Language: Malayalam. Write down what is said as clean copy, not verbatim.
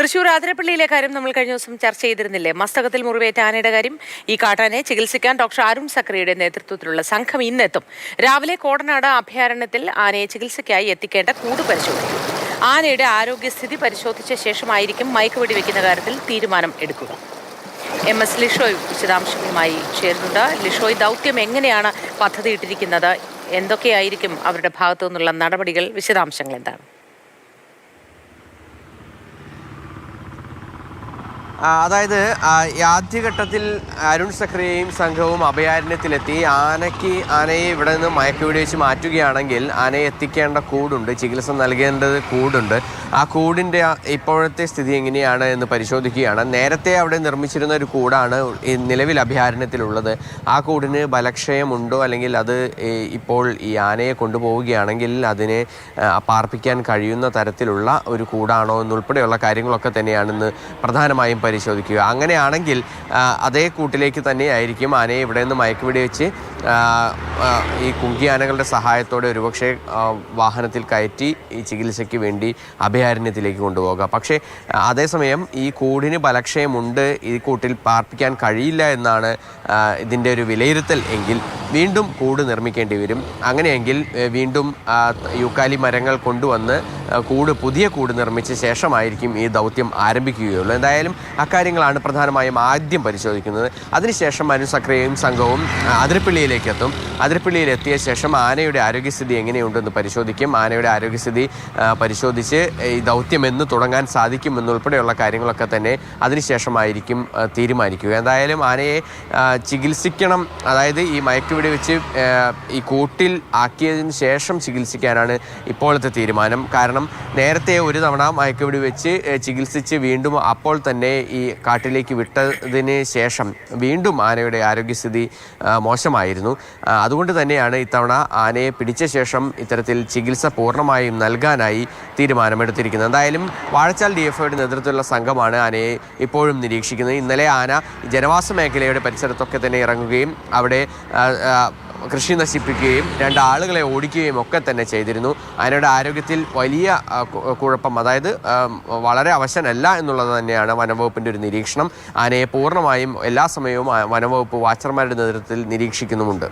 തൃശൂർ ആതിരപ്പള്ളിയിലെ കാര്യം നമ്മൾ കഴിഞ്ഞ ദിവസം ചർച്ച ചെയ്തിരുന്നില്ലേ? മസ്തകത്തിൽ മുറിവേറ്റ ആനയുടെ കാര്യം. ഈ കാട്ടാനെ ചികിത്സിക്കാൻ ഡോക്ടർ അരുൺ സക്രിയുടെ നേതൃത്വത്തിലുള്ള സംഘം ഇന്നെത്തും. രാവിലെ കോടനാട് അഭയാരണ്യത്തിൽ ആനയെ ചികിത്സയ്ക്കായി എത്തിക്കേണ്ട കൂട് പരിശോധിക്കും. ആനയുടെ ആരോഗ്യസ്ഥിതി പരിശോധിച്ച ശേഷമായിരിക്കും മയക്കുവെടി വെക്കുന്ന കാര്യത്തിൽ തീരുമാനം എടുക്കുക. MS ലിഷോയ് വിശദാംശങ്ങളുമായി ചേരുന്നുണ്ട്. ലിഷോയ്, ദൗത്യം എങ്ങനെയാണ് പദ്ധതിയിട്ടിരിക്കുന്നത്? എന്തൊക്കെയായിരിക്കും അവരുടെ ഭാഗത്തു നിന്നുള്ള നടപടികൾ? വിശദാംശങ്ങൾ എന്താണ്? അതായത് ആദ്യഘട്ടത്തിൽ അരുൺ സക്രിയയും സംഘവും അഭയാരണ്യത്തിലെത്തി ആനയെ ഇവിടെ നിന്ന് മയക്കുവെടി വെച്ച് മാറ്റുകയാണെങ്കിൽ ആനയെ എത്തിക്കേണ്ട കൂടുണ്ട്, ചികിത്സ നൽകേണ്ടത് കൂടുണ്ട്. ആ കൂടിൻ്റെ ഇപ്പോഴത്തെ സ്ഥിതി എങ്ങനെയാണ് എന്ന് പരിശോധിക്കുകയാണ്. നേരത്തെ അവിടെ നിർമ്മിച്ചിരുന്ന ഒരു കൂടാണ് നിലവിൽ അഭയാരണ്യത്തിലുള്ളത്. ആ കൂടിന് ബലക്ഷയമുണ്ടോ, അല്ലെങ്കിൽ അത് ഇപ്പോൾ ഈ ആനയെ കൊണ്ടുപോവുകയാണെങ്കിൽ അതിനെ പാർപ്പിക്കാൻ കഴിയുന്ന തരത്തിലുള്ള ഒരു കൂടാണോ എന്നുൾപ്പെടെയുള്ള കാര്യങ്ങളൊക്കെ തന്നെയാണ് ഇന്ന് പ്രധാനമായും പരിശോധിക്കുക. അങ്ങനെയാണെങ്കിൽ അതേ കൂട്ടിലേക്ക് തന്നെയായിരിക്കും ആനയെ ഇവിടെ നിന്ന് മയക്കുവെടി വെച്ച് ഈ കുങ്കിയാനകളുടെ സഹായത്തോടെ ഒരുപക്ഷെ വാഹനത്തിൽ കയറ്റി ഈ ചികിത്സയ്ക്ക് വേണ്ടി അഭയാരണ്യത്തിലേക്ക് കൊണ്ടുപോകുക. പക്ഷേ അതേസമയം ഈ കൂടിന് ബലക്ഷയമുണ്ട്, ഈ കൂട്ടിൽ പാർപ്പിക്കാൻ കഴിയില്ല എന്നാണ് ഇതിൻ്റെ ഒരു വിലയിരുത്തൽ എങ്കിൽ വീണ്ടും കൂട് നിർമ്മിക്കേണ്ടി വരും. അങ്ങനെയെങ്കിൽ വീണ്ടും യൂക്കാലി മരങ്ങൾ കൊണ്ടുവന്ന് പുതിയ കൂട് നിർമ്മിച്ച ശേഷമായിരിക്കും ഈ ദൗത്യം ആരംഭിക്കുകയുള്ളൂ. എന്തായാലും അക്കാര്യങ്ങളാണ് പ്രധാനമായും ആദ്യം പരിശോധിക്കുന്നത്. അതിനുശേഷം അരുൺ സക്രിയയും സംഘവും അതിരപ്പള്ളിയിലേക്ക് എത്തും. അതിരപ്പള്ളിയിലെത്തിയ ശേഷം ആനയുടെ ആരോഗ്യസ്ഥിതി എങ്ങനെയുണ്ടെന്ന് പരിശോധിക്കും. ആനയുടെ ആരോഗ്യസ്ഥിതി പരിശോധിച്ച് ഈ ദൗത്യം എന്ന് തുടങ്ങാൻ സാധിക്കും എന്നുൾപ്പെടെയുള്ള കാര്യങ്ങളൊക്കെ തന്നെ അതിനുശേഷമായിരിക്കും തീരുമാനിക്കുക. എന്തായാലും ആനയെ ചികിത്സിക്കണം, അതായത് ഈ മയക്കുവെടി വെച്ച് ഈ കൂട്ടിൽ ആക്കിയതിന് ശേഷം ചികിത്സിക്കാനാണ് ഇപ്പോഴത്തെ തീരുമാനം. കാരണം നേരത്തെ ഒരു തവണ മയക്കുവെടി വെച്ച് ചികിത്സിച്ച് വീണ്ടും അപ്പോൾ തന്നെ ഈ കാട്ടിലേക്ക് വിട്ടതിന് ശേഷം വീണ്ടും ആനയുടെ ആരോഗ്യസ്ഥിതി മോശമായിരുന്നു. അതുകൊണ്ട് തന്നെയാണ് ഇത്തവണ ആനയെ പിടിച്ച ശേഷം ഇത്തരത്തിൽ ചികിത്സ പൂർണ്ണമായും നൽകാനായി തീരുമാനമെടുത്തിരിക്കുന്നത്. എന്തായാലും വാഴച്ചാൽ DFOയുടെ നേതൃത്വത്തിലുള്ള സംഘമാണ് ആനയെ ഇപ്പോഴും നിരീക്ഷിക്കുന്നത്. ഇന്നലെ ആന ജനവാസ മേഖലയുടെ പരിസരത്തൊക്കെ തന്നെ ഇറങ്ങുകയും അവിടെ കൃഷി നശിപ്പിക്കുകയും 2 ആളുകളെ ഓടിക്കുകയും ഒക്കെ തന്നെ ചെയ്തിരുന്നു. ആനയുടെ ആരോഗ്യത്തിൽ വലിയ കുഴപ്പം, അതായത് വളരെ അവശനല്ല എന്നുള്ളത് തന്നെയാണ് വനംവകുപ്പിൻ്റെ ഒരു നിരീക്ഷണം. ആനയെ പൂർണ്ണമായും എല്ലാ സമയവും വനംവകുപ്പ് വാച്ചർമാരുടെ നേതൃത്വത്തിൽ നിരീക്ഷിക്കുന്നുമുണ്ട്.